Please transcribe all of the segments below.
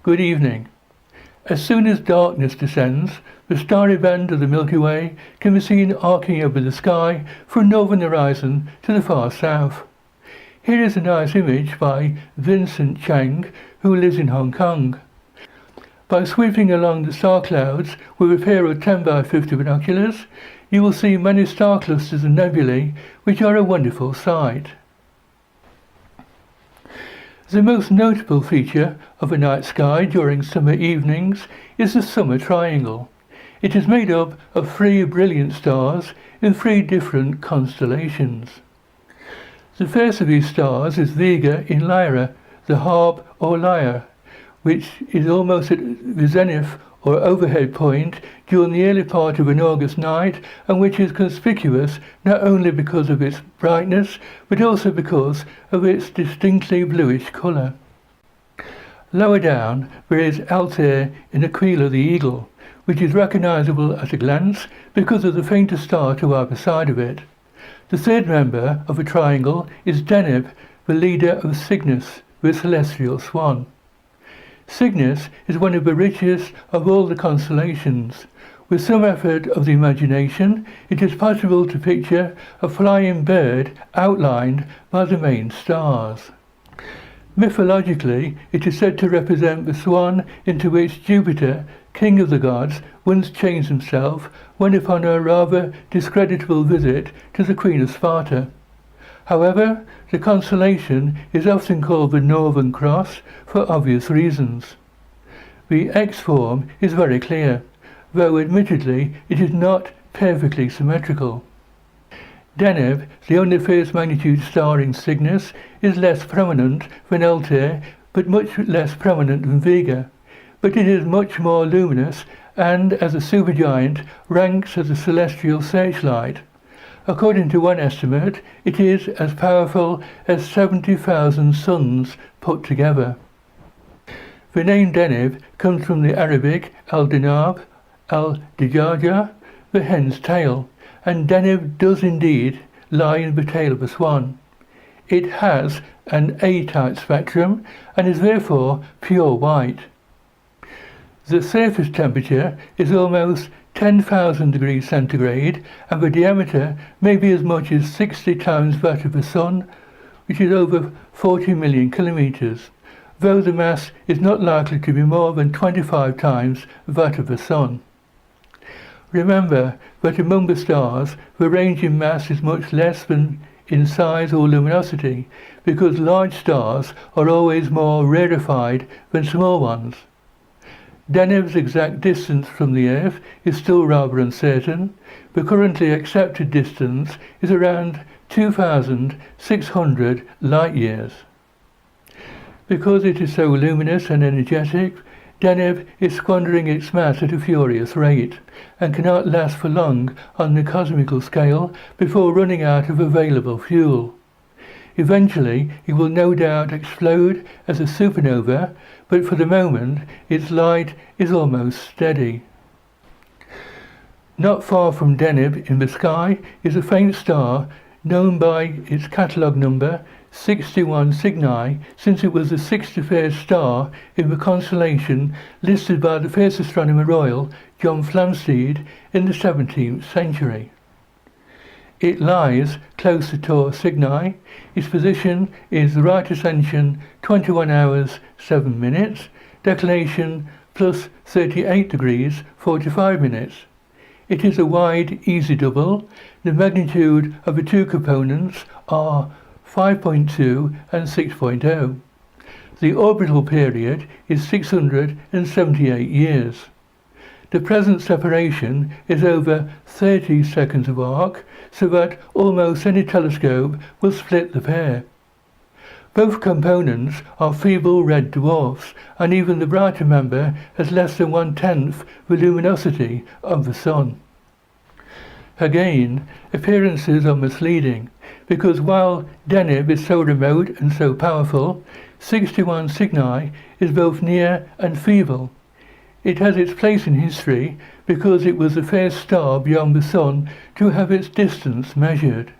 Good evening. As soon as darkness descends, the starry band of the Milky Way can be seen arcing over the sky from northern horizon to the far south. Here is a nice image by Vincent Chang, who lives in Hong Kong. By sweeping along the star clouds with a pair of 10 by 50 binoculars, you will see many star clusters and nebulae, which are a wonderful sight. The most notable feature of a night sky during summer evenings is the summer triangle. It is made up of 3 brilliant stars in 3 different constellations. The first of these stars is Vega in Lyra, the Harp or Lyre, which is almost at the zenith or overhead point during the early part of an August night, and which is conspicuous not only because of its brightness, but also because of its distinctly bluish colour. Lower down there is Altair in Aquila the Eagle, which is recognisable at a glance because of the fainter star to either side of it. The third member of the triangle is Deneb, the leader of Cygnus, the celestial swan. Cygnus is one of the richest of all the constellations. With some effort of the imagination, it is possible to picture a flying bird outlined by the main stars. Mythologically, it is said to represent the swan into which Jupiter, king of the gods, once changed himself when upon a rather discreditable visit to the Queen of Sparta. However, the constellation is often called the Northern Cross for obvious reasons. The X form is very clear, though admittedly it is not perfectly symmetrical. Deneb, the only first magnitude star in Cygnus, is less prominent than Altair, but much less prominent than Vega. But it is much more luminous and, as a supergiant, ranks as a celestial searchlight. According to one estimate, it is as powerful as 70,000 suns put together. The name Deneb comes from the Arabic al-Dinab, al-Dijaja, the hen's tail, and Deneb does indeed lie in the tail of a swan. It has an A-type spectrum and is therefore pure white. The surface temperature is almost 10,000 degrees centigrade, and the diameter may be as much as 60 times that of the Sun, which is over 40 million kilometres, though the mass is not likely to be more than 25 times that of the Sun. Remember that among the stars, the range in mass is much less than in size or luminosity, because large stars are always more rarefied than small ones. Deneb's exact distance from the Earth is still rather uncertain. The currently accepted distance is around 2,600 light-years. Because it is so luminous and energetic, Deneb is squandering its mass at a furious rate, and cannot last for long on the cosmical scale before running out of available fuel. Eventually, it will no doubt explode as a supernova, but for the moment, its light is almost steady. Not far from Deneb in the sky is a faint star known by its catalogue number 61 Cygni, since it was the 61st star in the constellation listed by the first astronomer royal, John Flamsteed, in the 17th century. It lies close to Taurus Cygni. Its position is the right ascension 21 hours 7 minutes, declination plus 38 degrees 45 minutes. It is a wide easy double. The magnitude of the two components are 5.2 and 6.0. The orbital period is 678 years. The present separation is over 30 seconds of arc, so that almost any telescope will split the pair. Both components are feeble red dwarfs, and even the brighter member has less than 1/10 the luminosity of the Sun. Again, appearances are misleading, because while Deneb is so remote and so powerful, 61 Cygni is both near and feeble. It has its place in history because it was the first star beyond the Sun to have its distance measured.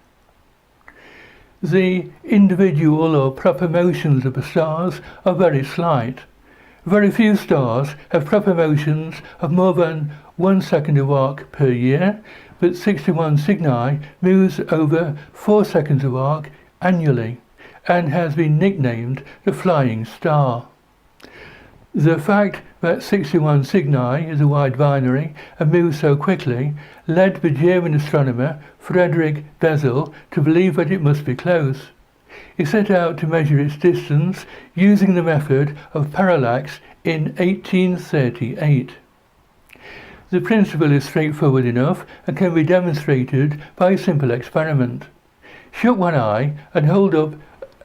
The individual or proper motions of the stars are very slight. Very few stars have proper motions of more than 1 second of arc per year, but 61 Cygni moves over 4 seconds of arc annually and has been nicknamed the Flying Star. The fact that 61 Cygni is a wide binary and moves so quickly led the German astronomer Friedrich Bessel to believe that it must be close. He set out to measure its distance using the method of parallax in 1838. The principle is straightforward enough and can be demonstrated by a simple experiment. Shut one eye and hold up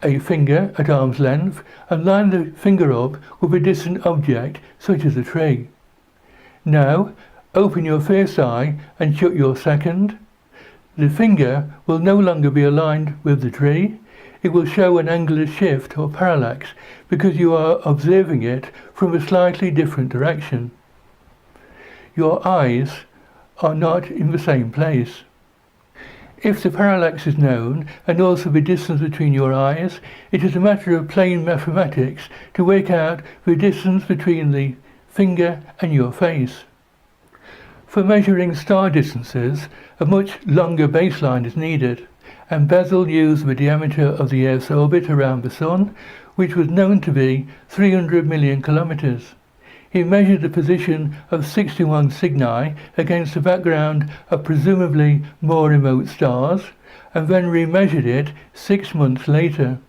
a finger at arm's length and line the finger up with a distant object such as a tree. Now, open your first eye and shut your second. The finger will no longer be aligned with the tree. It will show an angular shift or parallax because you are observing it from a slightly different direction. Your eyes are not in the same place. If the parallax is known and also the distance between your eyes, it is a matter of plain mathematics to work out the distance between the finger and your face. For measuring star distances, a much longer baseline is needed, and Bessel used the diameter of the Earth's orbit around the Sun, which was known to be 300 million kilometers. He measured the position of 61 Cygni against a background of presumably more remote stars, and then remeasured it 6 months later,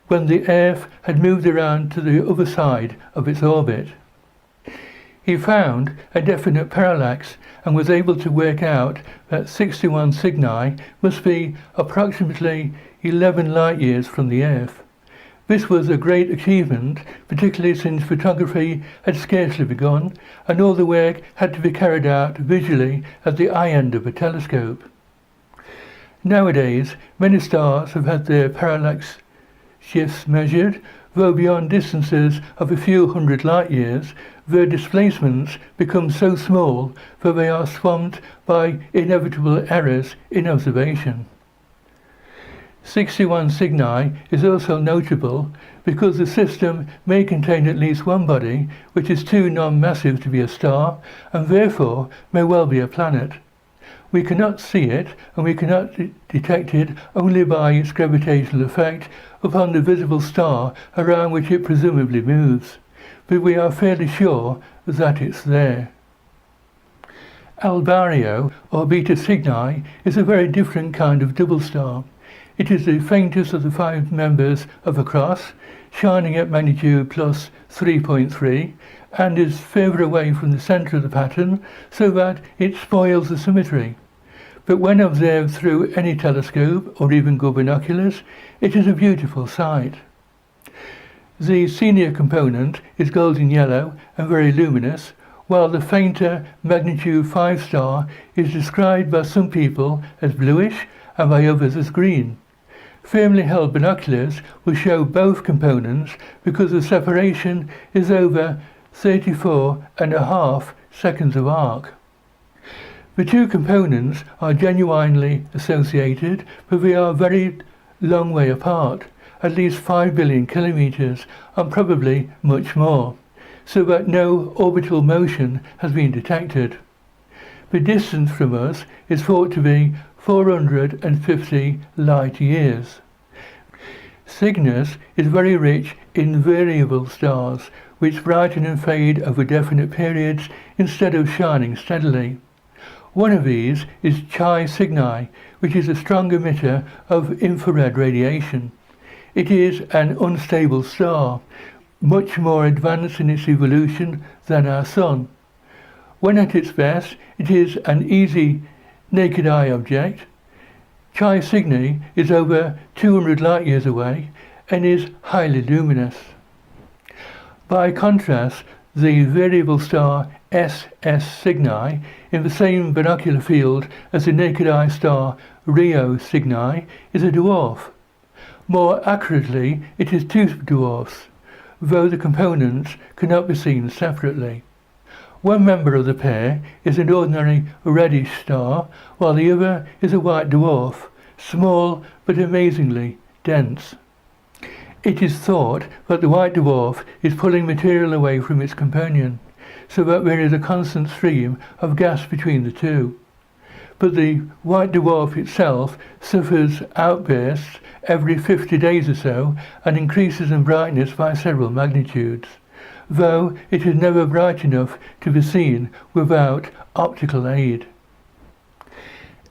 when the Earth had moved around to the other side of its orbit. He found a definite parallax and was able to work out that 61 Cygni must be approximately 11 light-years from the Earth. This was a great achievement, particularly since photography had scarcely begun and all the work had to be carried out visually at the eye end of a telescope. Nowadays, many stars have had their parallax shifts measured, though beyond distances of a few hundred light-years, their displacements become so small that they are swamped by inevitable errors in observation. 61 Cygni is also notable because the system may contain at least one body which is too non-massive to be a star and therefore may well be a planet. We cannot see it and we cannot detect it only by its gravitational effect upon the visible star around which it presumably moves, but we are fairly sure that it's there. Albario, or Beta Cygni, is a very different kind of double star. It is the faintest of the 5 members of a cross, shining at magnitude plus 3.3, and is further away from the centre of the pattern so that it spoils the symmetry. But when observed through any telescope or even good binoculars, it is a beautiful sight. The senior component is golden yellow and very luminous, while the fainter magnitude 5 star is described by some people as bluish and by others as green. Firmly held binoculars will show both components because the separation is over 34.5 seconds of arc. The two components are genuinely associated, but they are a very long way apart, at least 5 billion kilometers, and probably much more, so that no orbital motion has been detected. The distance from us is thought to be 450 light-years. Cygnus is very rich in variable stars, which brighten and fade over definite periods instead of shining steadily. One of these is Chi Cygni, which is a strong emitter of infrared radiation. It is an unstable star, much more advanced in its evolution than our Sun. When at its best, it is an easy naked eye object. Chi Cygni is over 200 light-years away and is highly luminous. By contrast, the variable star SS Cygni, in the same binocular field as the naked eye star Rio Cygni, is a dwarf. More accurately, it is two dwarfs, though the components cannot be seen separately. One member of the pair is an ordinary reddish star, while the other is a white dwarf, small but amazingly dense. It is thought that the white dwarf is pulling material away from its companion, so that there is a constant stream of gas between the two. But the white dwarf itself suffers outbursts every 50 days or so and increases in brightness by several magnitudes, though it is never bright enough to be seen without optical aid.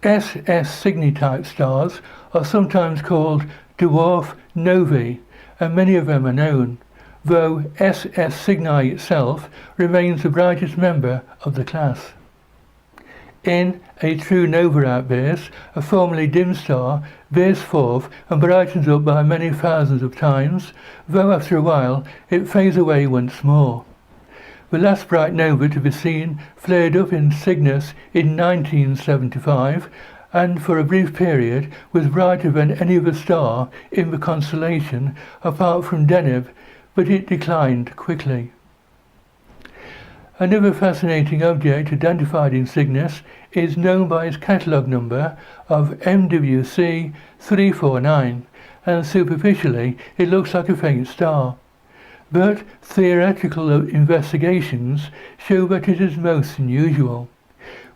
SS Cygni type stars are sometimes called dwarf novae, and many of them are known, though SS Cygni itself remains the brightest member of the class. In a true nova outburst, a formerly dim star bursts forth and brightens up by many thousands of times, though after a while it fades away once more. The last bright nova to be seen flared up in Cygnus in 1975, and for a brief period was brighter than any other star in the constellation apart from Deneb, but it declined quickly. Another fascinating object identified in Cygnus is known by its catalogue number of MWC 349, and superficially it looks like a faint star. But theoretical investigations show that it is most unusual.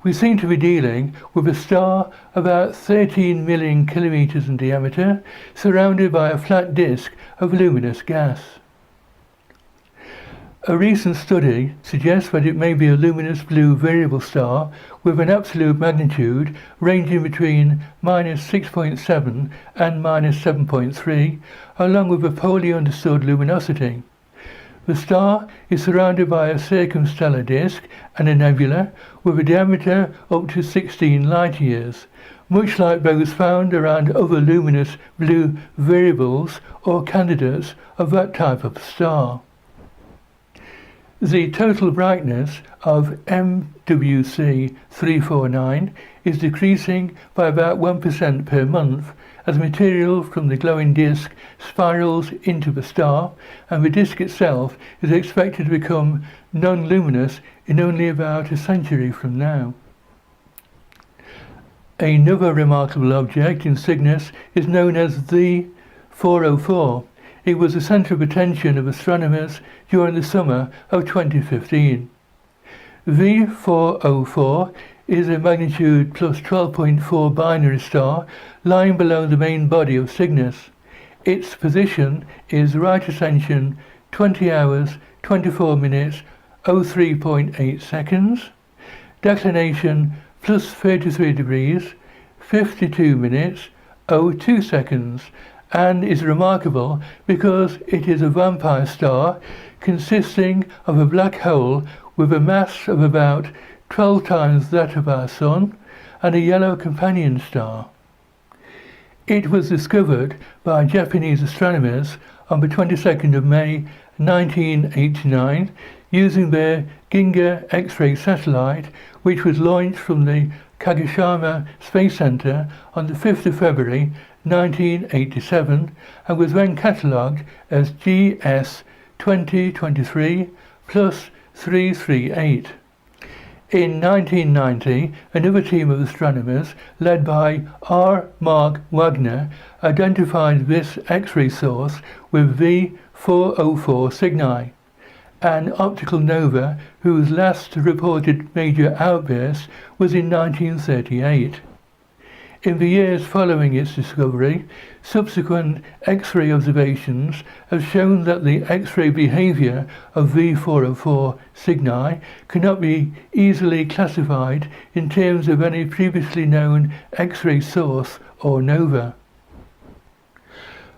We seem to be dealing with a star about 13 million kilometers in diameter, surrounded by a flat disk of luminous gas. A recent study suggests that it may be a luminous blue variable star with an absolute magnitude ranging between -6.7 and -7.3, along with a poorly understood luminosity. The star is surrounded by a circumstellar disk and a nebula with a diameter up to 16 light years, much like those found around other luminous blue variables or candidates of that type of star. The total brightness of MWC 349 is decreasing by about 1% per month as material from the glowing disk spirals into the star, and the disk itself is expected to become non-luminous in only about a century from now. Another remarkable object in Cygnus is known as the 404. It was the centre of attention of astronomers during the summer of 2015. V404 is a magnitude plus 12.4 binary star lying below the main body of Cygnus. Its position is right ascension 20 hours 24 minutes 03.8 seconds, declination plus 33 degrees 52 minutes 02 seconds, and is remarkable because it is a vampire star consisting of a black hole with a mass of about 12 times that of our Sun and a yellow companion star. It was discovered by Japanese astronomers on the 22nd of May 1989 using their Ginga X-ray satellite, which was launched from the Kagoshima Space Center on the 5th of February 1987 and was then catalogued as GS 2023 plus 338. In 1990, another team of astronomers, led by R. Mark Wagner, identified this X-ray source with V404 Cygni, an optical nova whose last reported major outburst was in 1938. In the years following its discovery, subsequent X-ray observations have shown that the X-ray behavior of V404 Cygni cannot be easily classified in terms of any previously known X-ray source or nova.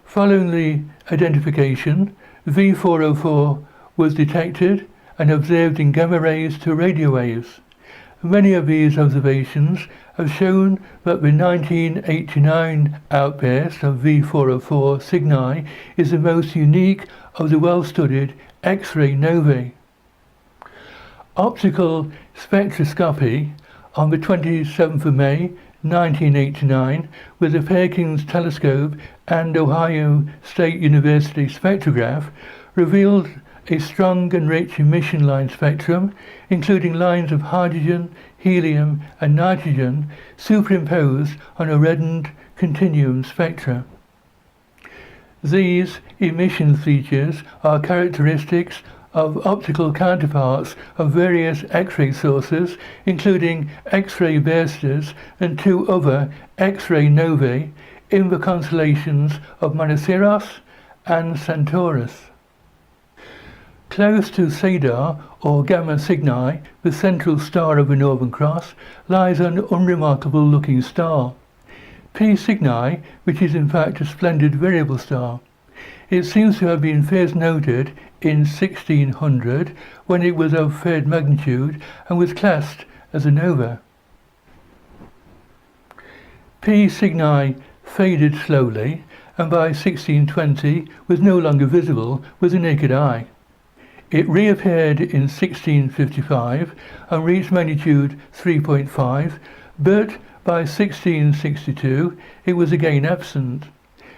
Following the identification, V404 was detected and observed in gamma rays to radio waves. Many of these observations have shown that the 1989 outburst of V404 Cygni is the most unique of the well-studied X-ray novae. Optical spectroscopy on the 27th of May 1989 with the Perkins telescope and Ohio State University spectrograph revealed a strong and rich emission line spectrum, including lines of hydrogen, helium and nitrogen superimposed on a reddened continuum spectra. These emission features are characteristics of optical counterparts of various X-ray sources, including X-ray bursters and two other X-ray novae in the constellations of Monoceros and Centaurus. Close to Cedar, or Gamma Cygni, the central star of the Northern Cross, lies an unremarkable-looking star, P Cygni, which is in fact a splendid variable star. It seems to have been first noted in 1600 when it was of third magnitude and was classed as a nova. P Cygni faded slowly and by 1620 was no longer visible with the naked eye. It reappeared in 1655 and reached magnitude 3.5, but by 1662 it was again absent.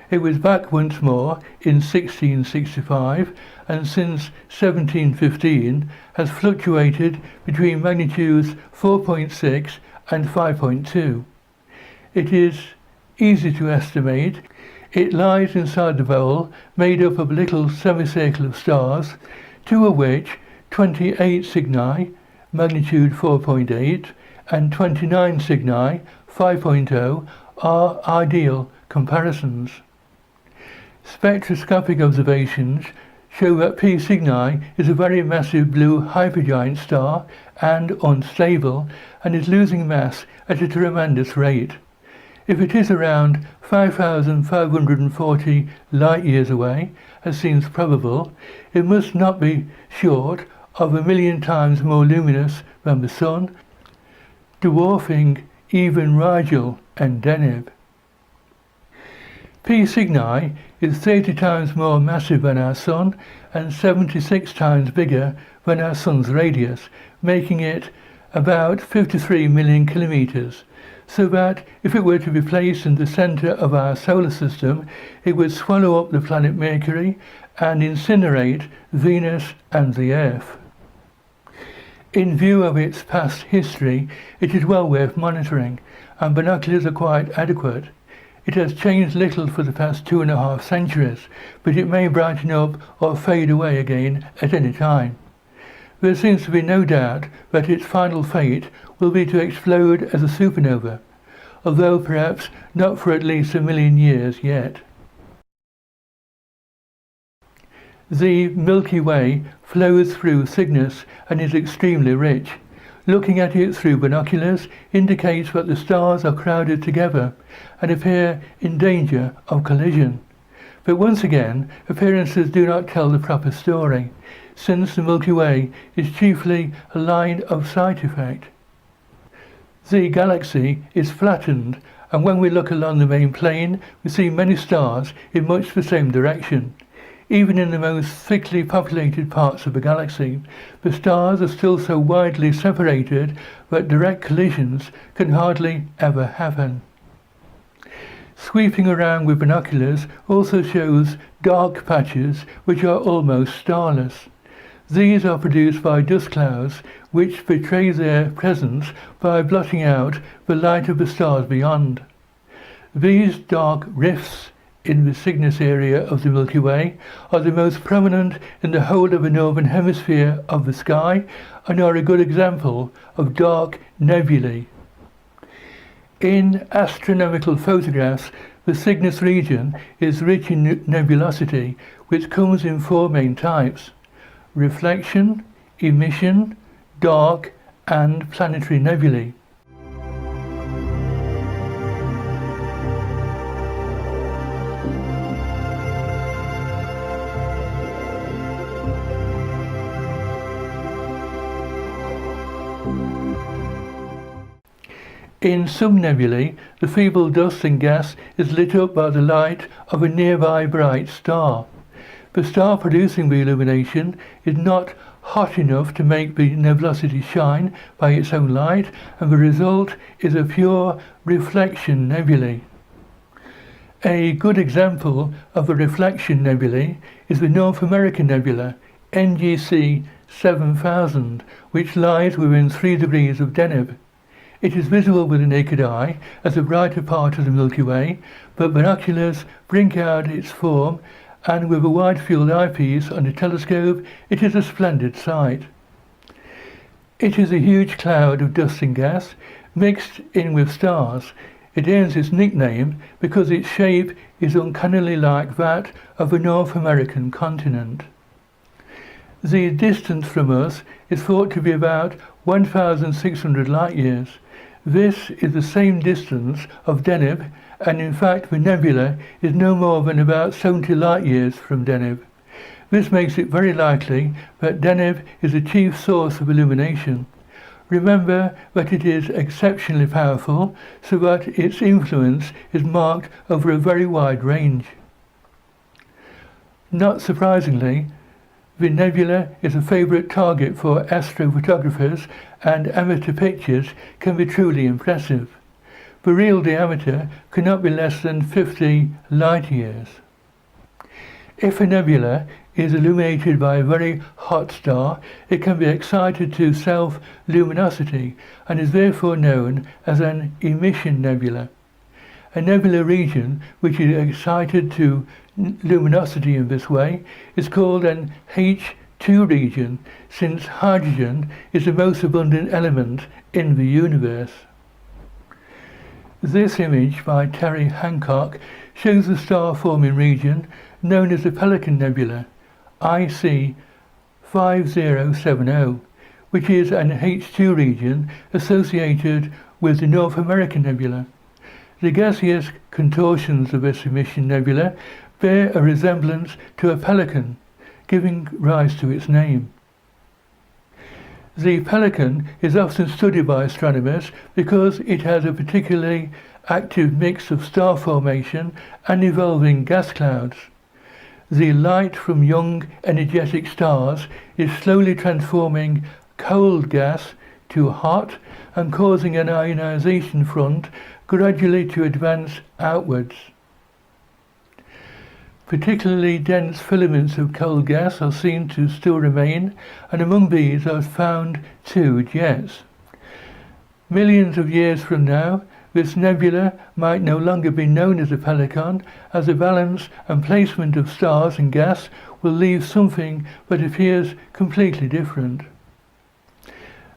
It was back once more in 1665 and since 1715 has fluctuated between magnitudes 4.6 and 5.2. It is easy to estimate. It lies inside the bowl made up of a little semicircle of stars, two of which, 28 Cygni, magnitude 4.8, and 29 Cygni, 5.0, are ideal comparisons. Spectroscopic observations show that P Cygni is a very massive blue hypergiant star and unstable, and is losing mass at a tremendous rate. If it is around 5,540 light-years away, as seems probable, it must not be short of 1,000,000 times more luminous than the Sun, dwarfing even Rigel and Deneb. P Cygni is 30 times more massive than our Sun and 76 times bigger than our Sun's radius, making it about 53 million kilometers, so that if it were to be placed in the center of our solar system, it would swallow up the planet Mercury and incinerate Venus and the Earth. In view of its past history, it is well worth monitoring, and binoculars are quite adequate. It has changed little for the past 2.5 centuries, but it may brighten up or fade away again at any time. There seems to be no doubt that its final fate will be to explode as a supernova, although perhaps not for at least 1,000,000 years yet. The Milky Way flows through Cygnus and is extremely rich. Looking at it through binoculars indicates that the stars are crowded together and appear in danger of collision. But once again, appearances do not tell the proper story, since the Milky Way is chiefly a line of sight effect. The galaxy is flattened, and when we look along the main plane, we see many stars in much the same direction. Even in the most thickly populated parts of the galaxy, the stars are still so widely separated that direct collisions can hardly ever happen. Sweeping around with binoculars also shows dark patches which are almost starless. These are produced by dust clouds which betray their presence by blotting out the light of the stars beyond. These dark rifts in the Cygnus area of the Milky Way are the most prominent in the whole of the northern hemisphere of the sky and are a good example of dark nebulae. In astronomical photographs, the Cygnus region is rich in nebulosity, which comes in 4 main types: reflection, emission, dark, and planetary nebulae. In some nebulae, the feeble dust and gas is lit up by the light of a nearby bright star. The star producing the illumination is not hot enough to make the nebulosity shine by its own light, and the result is a pure reflection nebulae. A good example of a reflection nebulae is the North American nebula, NGC 7000, which lies within 3 degrees of Deneb. It is visible with the naked eye as a brighter part of the Milky Way, but binoculars bring out its form, and with a wide-field eyepiece on a telescope, it is a splendid sight. It is a huge cloud of dust and gas, mixed in with stars. It earns its nickname because its shape is uncannily like that of a North American continent. The distance from us is thought to be about 1,600 light-years. This is the same distance of Deneb, and in fact the nebula is no more than about 70 light-years from Deneb. This makes it very likely that Deneb is the chief source of illumination. Remember that it is exceptionally powerful, so that its influence is marked over a very wide range. Not surprisingly, the nebula is a favourite target for astrophotographers, and amateur pictures can be truly impressive. The real diameter cannot be less than 50 light-years. If a nebula is illuminated by a very hot star, it can be excited to self-luminosity and is therefore known as an emission nebula. A nebula region which is excited to luminosity in this way is called an H2 region, since hydrogen is the most abundant element in the universe. This image by Terry Hancock shows the star-forming region known as the Pelican Nebula, IC 5070, which is an H2 region associated with the North American Nebula. The gaseous contortions of this emission nebula bear a resemblance to a pelican, giving rise to its name. The pelican is often studied by astronomers because it has a particularly active mix of star formation and evolving gas clouds. The light from young energetic stars is slowly transforming cold gas to hot and causing an ionization front gradually to advance outwards. Particularly dense filaments of cold gas are seen to still remain, and among these are found two jets. Millions of years from now, this nebula might no longer be known as a pelican, as the balance and placement of stars and gas will leave something that appears completely different.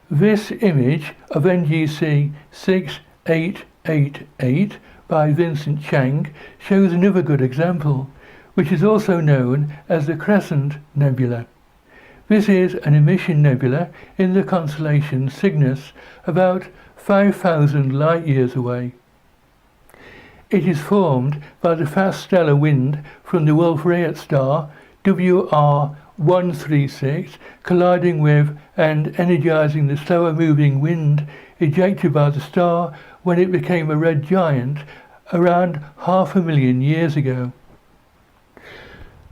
This image of NGC 6888 by Vincent Chang shows another good example, which is also known as the Crescent Nebula. This is an emission nebula in the constellation Cygnus, about 5,000 light-years away. It is formed by the fast stellar wind from the Wolf-Rayet star WR136 colliding with and energizing the slower-moving wind ejected by the star when it became a red giant around 500,000 years ago.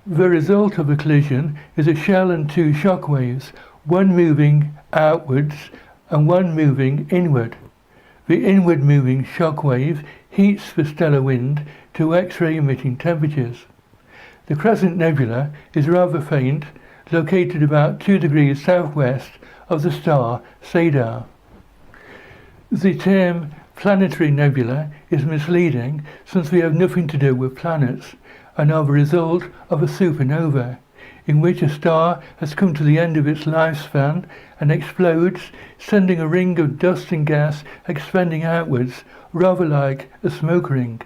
The result of the collision is a shell and two shock waves, one moving outwards and one moving inward. The inward moving shock wave heats the stellar wind to X-ray emitting temperatures. The Crescent Nebula is rather faint, located about 2 degrees southwest of the star Cedar. The term planetary nebula is misleading, since we have nothing to do with planets and are the result of a supernova, in which a star has come to the end of its lifespan and explodes, sending a ring of dust and gas expanding outwards, rather like a smoke ring.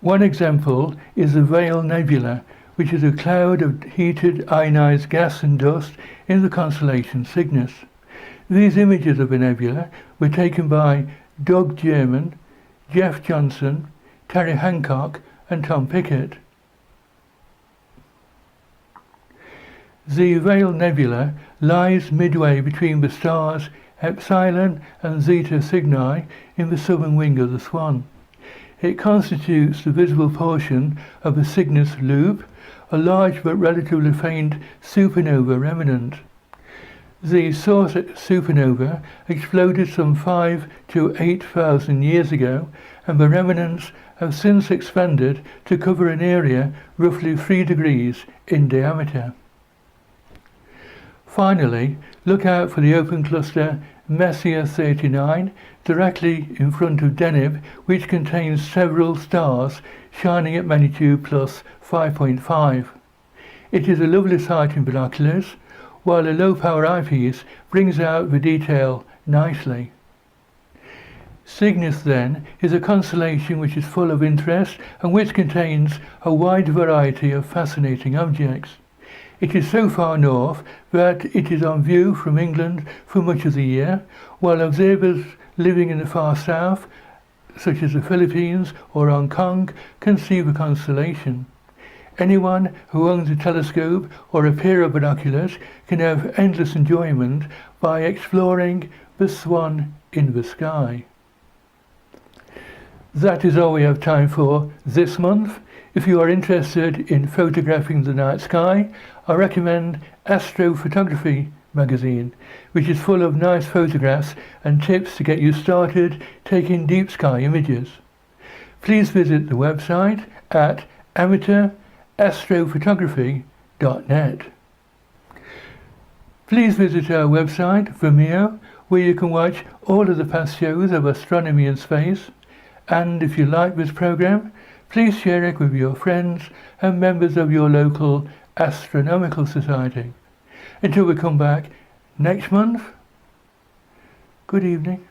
One example is the Veil Nebula, which is a cloud of heated ionized gas and dust in the constellation Cygnus. These images of the nebula were taken by Doug German, Jeff Johnson, Terry Hancock and Tom Pickett. The Veil Nebula lies midway between the stars Epsilon and Zeta Cygni in the southern wing of the Swan. It constitutes the visible portion of the Cygnus loop, a large but relatively faint supernova remnant. The source supernova exploded some 5,000 to 8,000 years ago, and the remnants have since expanded to cover an area roughly 3 degrees in diameter. Finally, look out for the open cluster Messier 39, directly in front of Deneb, which contains several stars shining at magnitude plus 5.5. It is a lovely sight in binoculars, while a low-power eyepiece brings out the detail nicely. Cygnus, then, is a constellation which is full of interest and which contains a wide variety of fascinating objects. It is so far north that it is on view from England for much of the year, while observers living in the far south, such as the Philippines or Hong Kong, can see the constellation. Anyone who owns a telescope or a pair of binoculars can have endless enjoyment by exploring the Swan in the sky. That is all we have time for this month. If you are interested in photographing the night sky, I recommend Astrophotography magazine, which is full of nice photographs and tips to get you started taking deep sky images. Please visit the website at amateurastrophotography.net. Please visit our website, Vimeo, where you can watch all of the past shows of astronomy and space. And if you like this program, please share it with your friends and members of your local astronomical society. Until we come back next month, good evening.